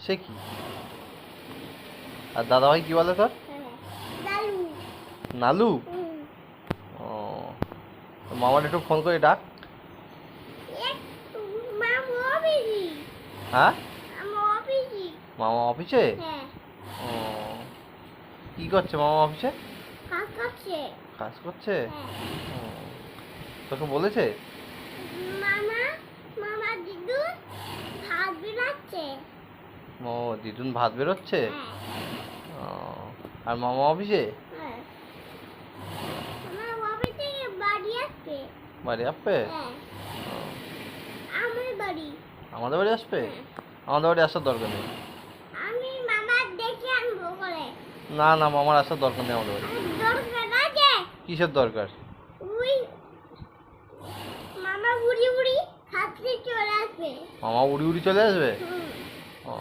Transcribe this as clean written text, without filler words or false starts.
সে কি? আর দাদাভাই কি বলে তোর? নালু। নালু? ও, মামার একটু ফোন করে ডাক। হ্যাঁ, মামা অফিসে? ও, কি করছে মামা অফিসে? কাজ করছে? ও, তোকে বলেছে? ও, দিদুন ভাত বেরোচ্ছে? ও, আর মামা অফিসে? বাড়ি আসবে? ও, আমাদের বাড়ি আসবে? আমাদের বাড়ি আসার দরকার নেই। না না, মামার আসার দরকার নেই আমাদের বাড়ি। কিসের দরকার? মামা উড়ি উড়ি চলে আসবে?